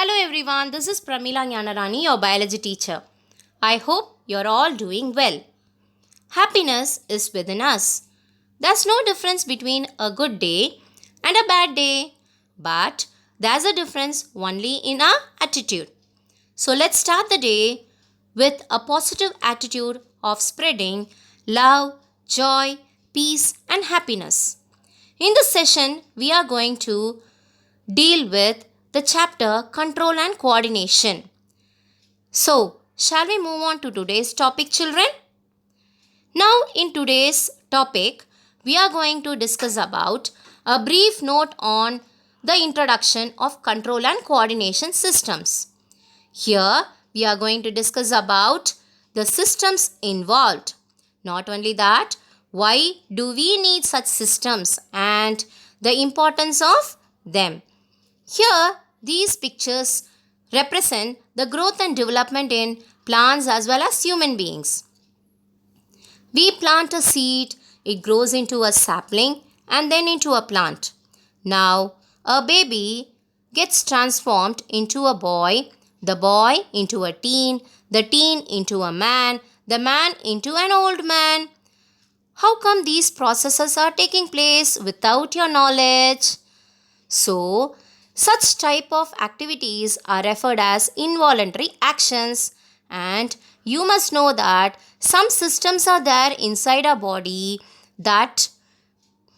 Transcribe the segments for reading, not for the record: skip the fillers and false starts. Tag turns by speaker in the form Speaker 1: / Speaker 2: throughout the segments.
Speaker 1: Hello everyone, this is Pramila Jnanarani, your biology teacher. I hope you're all doing well. Happiness is within us. There's no difference between a good day and a bad day, but there's a difference only in our attitude. So let's start the day with a positive attitude of spreading love, joy, peace, and happiness. In this session, we are going to deal with the chapter Control and Coordination. So, shall we move on to today's topic, children? Now, in today's topic, we are going to discuss about a brief note on the introduction of control and coordination systems. Here, we are going to discuss about the systems involved. Not only that, why do we need such systems and the importance of them. Here, these pictures represent the growth and development in plants as well as human beings. We plant a seed, it grows into a sapling and then into a plant. Now, a baby gets transformed into a boy, the boy into a teen, the teen into a man, the man into an old man. How come these processes are taking place without your knowledge? So, such type of activities are referred as involuntary actions, and you must know that some systems are there inside our body that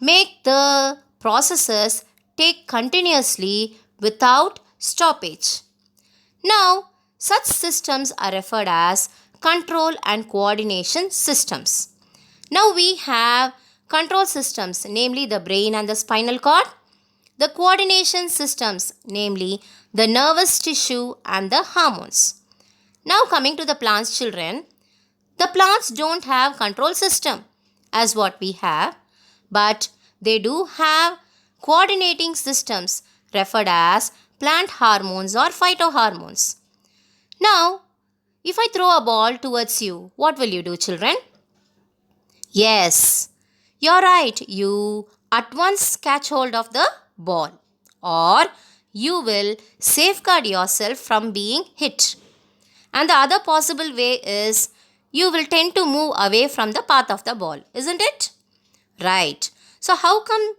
Speaker 1: make the processes take continuously without stoppage. Now, such systems are referred as control and coordination systems. Now we have control systems, namely the brain and the spinal cord. The coordination systems, namely the nervous tissue and the hormones. Now coming to the plants, children, the plants don't have control system as what we have, but they do have coordinating systems referred as plant hormones or phytohormones. Now, if I throw a ball towards you, what will you do, children? Yes, you're right. You at once catch hold of the ball, or you will safeguard yourself from being hit. And the other possible way is you will tend to move away from the path of the ball, isn't it? Right. So how come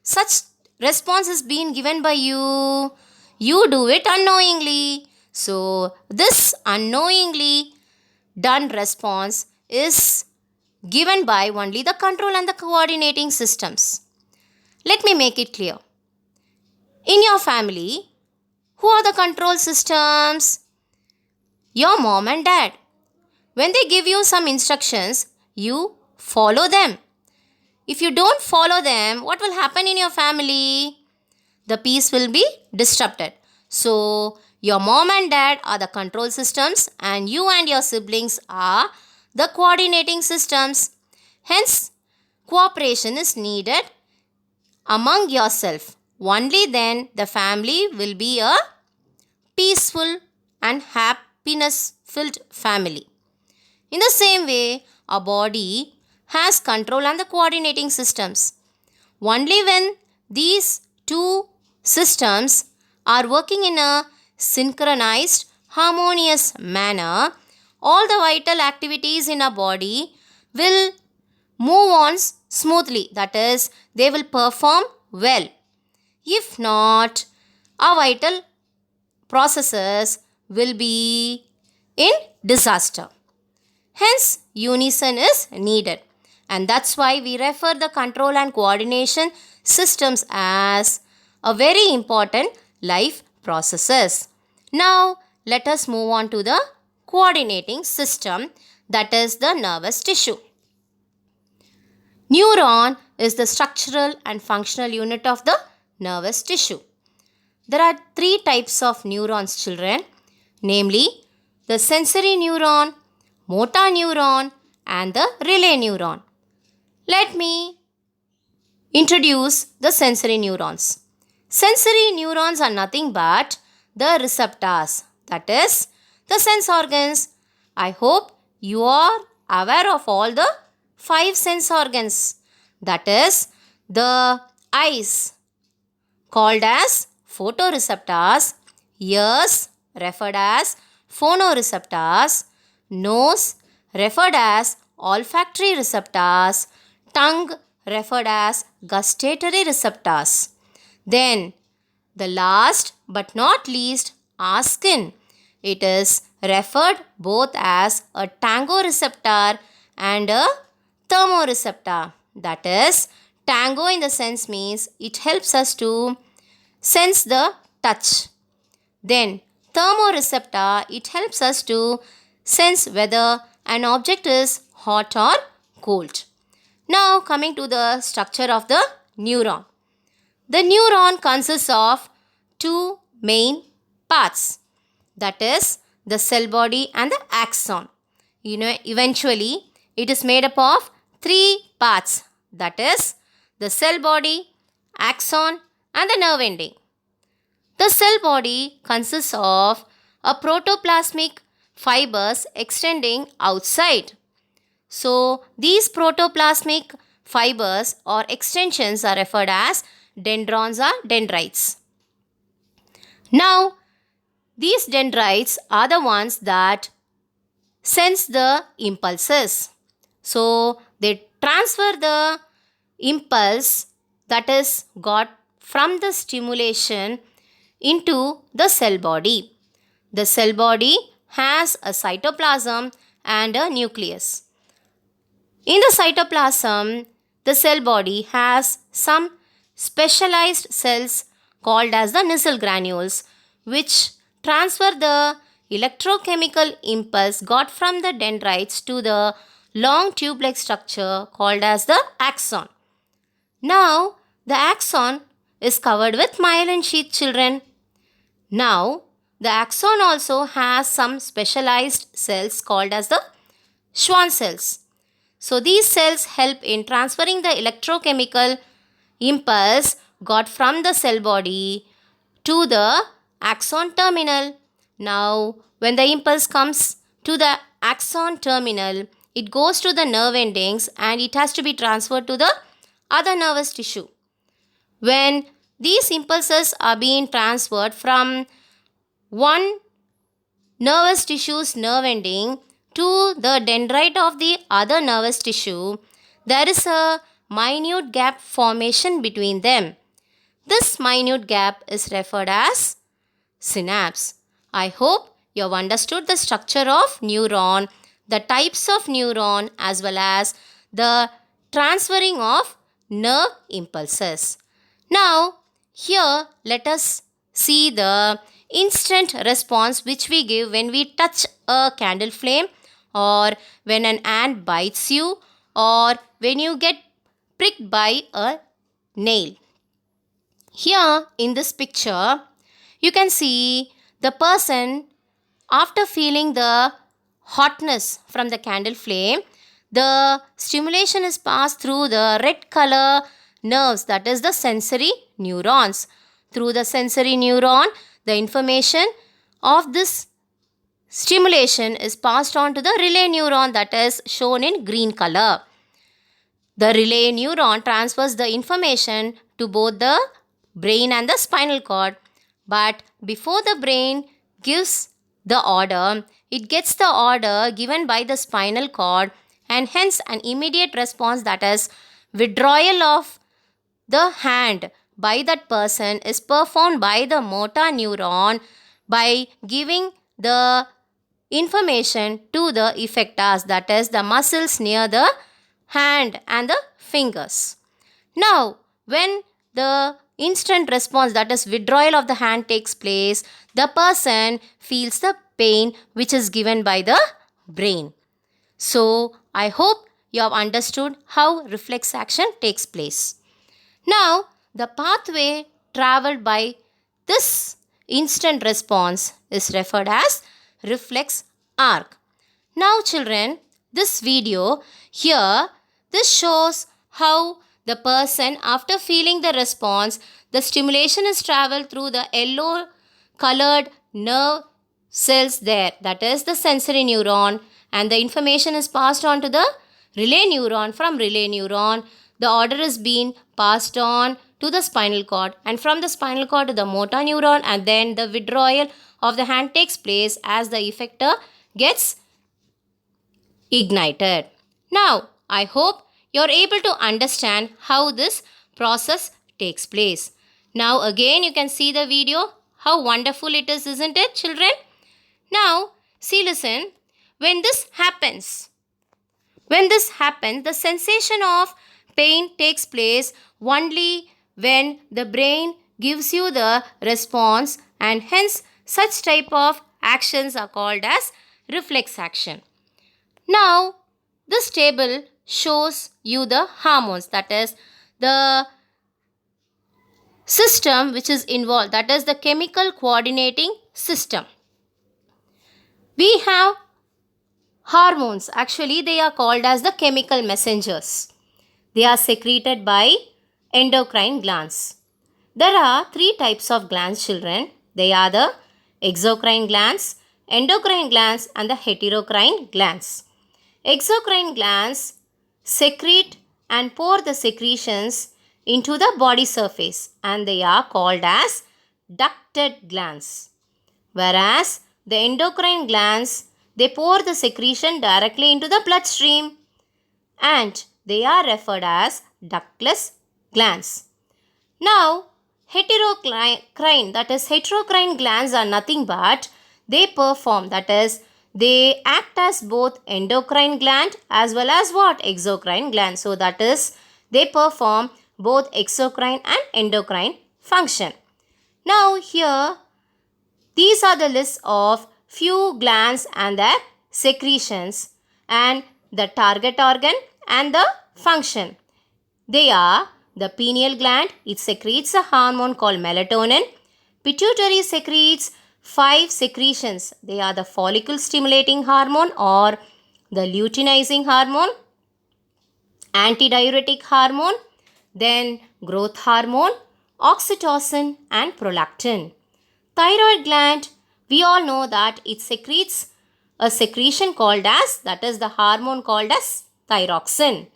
Speaker 1: such response is being given by you? You do it unknowingly. So this unknowingly done response is given by only the control and the coordinating systems. Let me make it clear. In your family, who are the control systems? Your mom and dad. When they give you some instructions, you follow them. If you don't follow them, what will happen in your family? The peace will be disrupted. So, your mom and dad are the control systems and you and your siblings are the coordinating systems. Hence, cooperation is needed among yourself. Only then the family will be a peaceful and happiness filled family. In the same way, our body has control and the coordinating systems. Only when these two systems are working in a synchronized, harmonious manner, all the vital activities in our body will move on smoothly. That is, they will perform well. If not, our vital processes will be in disaster. Hence, unison is needed. And that's why we refer the control and coordination systems as a very important life processes. Now, let us move on to the coordinating system, that is the nervous tissue. Neuron is the structural and functional unit of the nervous tissue. There are three types of neurons, children, namely the sensory neuron, motor neuron and the relay neuron. Let me introduce the sensory neurons. Sensory neurons are nothing but the receptors, that is the sense organs. I hope you are aware of all the 5 sense organs, that is the eyes called as photoreceptors, ears referred as phonoreceptors, nose referred as olfactory receptors, tongue referred as gustatory receptors. Then the last but not least are skin. It is referred both as a tango receptor and a thermoreceptor. That is, tango in the sense means it helps us to sense the touch. Then thermoreceptor, it helps us to sense whether an object is hot or cold. Now coming to the structure of the neuron. The neuron consists of two main parts, that is the cell body and the axon. Eventually it is made up of three parts, that is the cell body, axon and the nerve ending. The cell body consists of a protoplasmic fibers extending outside. So these protoplasmic fibers or extensions are referred as dendrons or dendrites. Now, these dendrites are the ones that sense the impulses. So they transfer the impulse that is got from the stimulation into the cell body. The cell body has a cytoplasm and a nucleus. In the cytoplasm, the cell body has some specialized cells called as the Nissl granules, which transfer the electrochemical impulse got from the dendrites to the long tube-like structure called as the axon. Now, the axon is covered with myelin sheath, children. Now, the axon also has some specialized cells called as the Schwann cells. So, these cells help in transferring the electrochemical impulse got from the cell body to the axon terminal. Now, when the impulse comes to the axon terminal, it goes to the nerve endings and it has to be transferred to the other nervous tissue. When these impulses are being transferred from one nervous tissue's nerve ending to the dendrite of the other nervous tissue, there is a minute gap formation between them. This minute gap is referred as synapse. I hope you have understood the structure of neuron, the types of neuron as well as the transferring of nerve impulses. Now, here let us see the instant response which we give when we touch a candle flame, or when an ant bites you, or when you get pricked by a nail. Here in this picture, you can see the person after feeling the hotness from the candle flame, the stimulation is passed through the red color nerves, that is the sensory neurons. Through the sensory neuron, the information of this stimulation is passed on to the relay neuron, that is shown in green color. The relay neuron transfers the information to both the brain and the spinal cord. But before the brain gives the order, it gets the order given by the spinal cord, and hence an immediate response, that is withdrawal of the hand by that person, is performed by the motor neuron by giving the information to the effectors, that is the muscles near the hand and the fingers. Now, when the instant response, that is withdrawal of the hand, takes place, the person feels the pain which is given by the brain. So, I hope you have understood how reflex action takes place. Now, the pathway traveled by this instant response is referred as reflex arc. Now, children, this video here, this shows how the person, after feeling the response, the stimulation is traveled through the yellow colored nerve cells there, that is the sensory neuron, and the information is passed on to the relay neuron. From relay neuron, the order is being passed on to the spinal cord, and from the spinal cord to the motor neuron, and then the withdrawal of the hand takes place as the effector gets ignited. Now, I hope you're able to understand how this process takes place. Now, again, you can see the video. How wonderful it is, isn't it, children? Now, see, listen. When this happens, the sensation of pain takes place only when the brain gives you the response, and hence such type of actions are called as reflex action. Now, this table shows you the hormones, that is the system which is involved, that is the chemical coordinating system. We have hormones. Actually, they are called as the chemical messengers. They are secreted by endocrine glands. There are three types of glands, children. They are the exocrine glands, endocrine glands, and the heterocrine glands. Exocrine glands secrete and pour the secretions into the body surface, and they are called as ducted glands. Whereas the endocrine glands, they pour the secretion directly into the bloodstream, and they are referred as ductless glands. Now, heterocrine glands are nothing but they perform, that is, they act as both endocrine gland as well as what? Exocrine gland. So, that is, they perform both exocrine and endocrine function. Now, here, these are the list of few glands and their secretions and the target organ and the function. They are the pineal gland, it secretes a hormone called melatonin. Pituitary secretes 5 secretions. They are the follicle stimulating hormone or the luteinizing hormone, antidiuretic hormone, then growth hormone, oxytocin and prolactin. Thyroid gland, we all know that it secretes a secretion called as, that is the hormone called as thyroxine.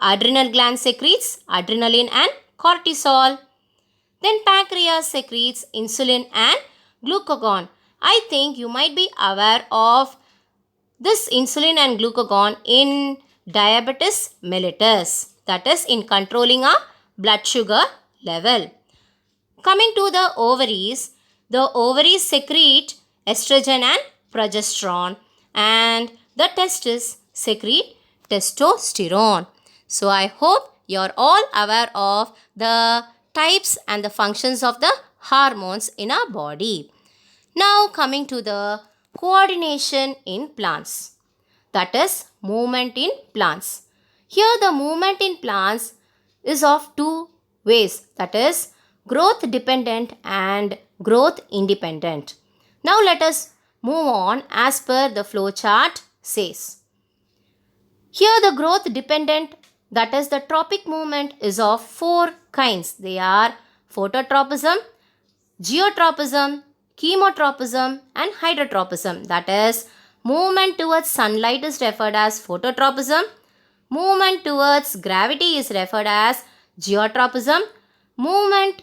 Speaker 1: Adrenal gland secretes adrenaline and cortisol. Then pancreas secretes insulin and glucagon. I think you might be aware of this insulin and glucagon in diabetes mellitus, that is in controlling our blood sugar level. Coming to the ovaries secrete estrogen and progesterone, and the testes secrete testosterone. So I hope you're all aware of the types and the functions of the hormones in our body. Now coming to the coordination in plants, that is movement in plants. Here the movement in plants is of two ways, that is growth dependent and growth independent. Now let us move on as per the flow chart says. Here the growth dependent, that is the tropic movement, is of 4 kinds. They are phototropism, geotropism, chemotropism and hydrotropism. That is, movement towards sunlight is referred as phototropism, movement towards gravity is referred as geotropism, movement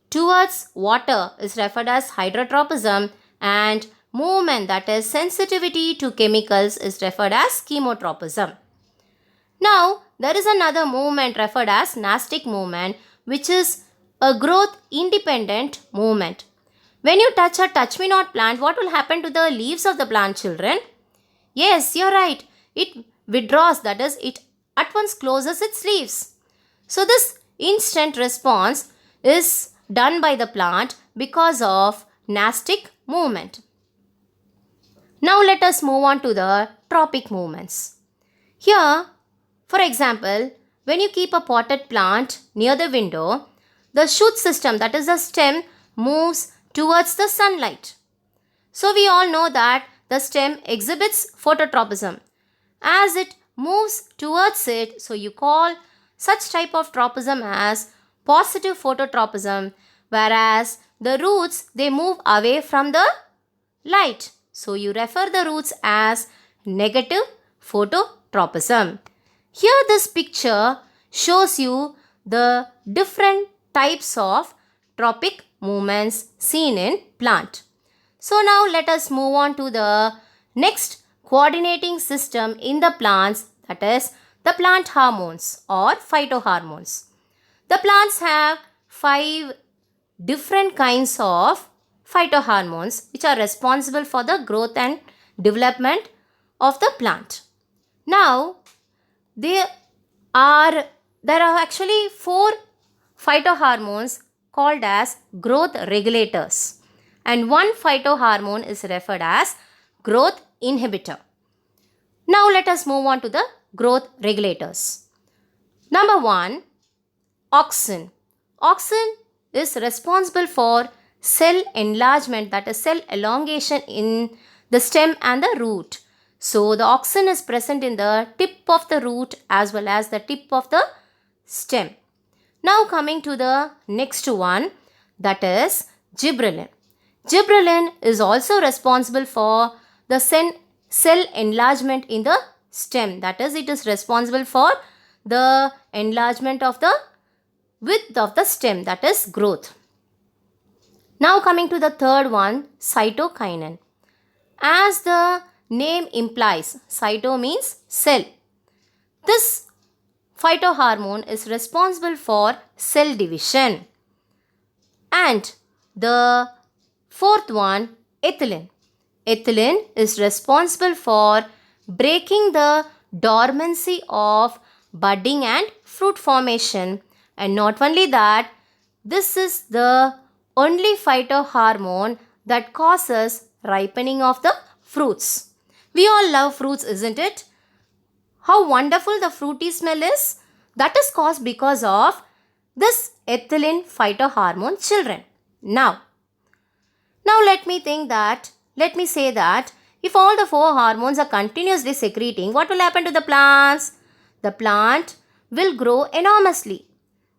Speaker 1: towards water is referred as hydrotropism, and movement, that is sensitivity to chemicals, is referred as chemotropism. Now, there is another movement referred as nastic movement, which is a growth independent movement. When you touch a touch me not plant, what will happen to the leaves of the plant, children? Yes, you're right. It withdraws, that is, it at once closes its leaves. So, this instant response is done by the plant because of nastic movement. Now, let us move on to the tropic movements. Here, for example, when you keep a potted plant near the window, the shoot system, that is the stem, moves towards the sunlight. So we all know that the stem exhibits phototropism. As it moves towards it, so you call such type of tropism as positive phototropism, whereas the roots, they move away from the light. So you refer the roots as negative phototropism. Here this picture shows you the different types of tropic movements seen in plant. So now let us move on to the next coordinating system in the plants, that is the plant hormones or phytohormones. The plants have 5 different kinds of phytohormones which are responsible for the growth and development of the plant. Now, there are actually 4 phytohormones called as growth regulators, and one phytohormone is referred as growth inhibitor. Now let us move on to the growth regulators. Number 1, auxin. Auxin is responsible for cell enlargement, that is cell elongation in the stem and the root. So the auxin is present in the tip of the root as well as the tip of the stem. Now coming to the next one, that is gibberellin. Gibberellin is also responsible for the cell enlargement in the stem, that is it is responsible for the enlargement of the width of the stem, that is growth. Now coming to the third one, cytokinin. As the name implies, cyto means cell. This phytohormone is responsible for cell division. And the fourth one, ethylene. Ethylene is responsible for breaking the dormancy of budding and fruit formation. And not only that, this is the only phytohormone that causes ripening of the fruits. We all love fruits, isn't it? How wonderful the fruity smell is. That is caused because of this ethylene phytohormone, children. Now let me say that if all the 4 hormones are continuously secreting, what will happen to the plants? The plant will grow enormously.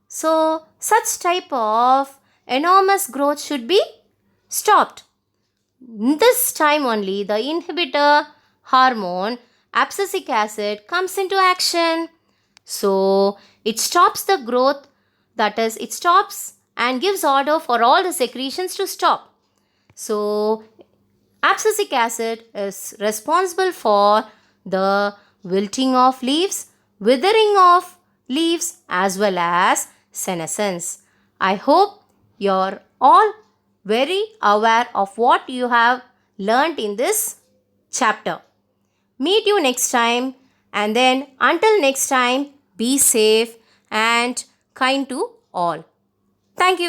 Speaker 1: So such type of enormous growth should be stopped. This time only the inhibitor hormone abscisic acid comes into action. So it stops the growth, that is it stops and gives order for all the secretions to stop. So abscisic acid is responsible for the wilting of leaves, withering of leaves as well as senescence. I hope you're all very aware of what you have learnt in this chapter. Meet you next time, and then until next time, be safe and kind to all. Thank you.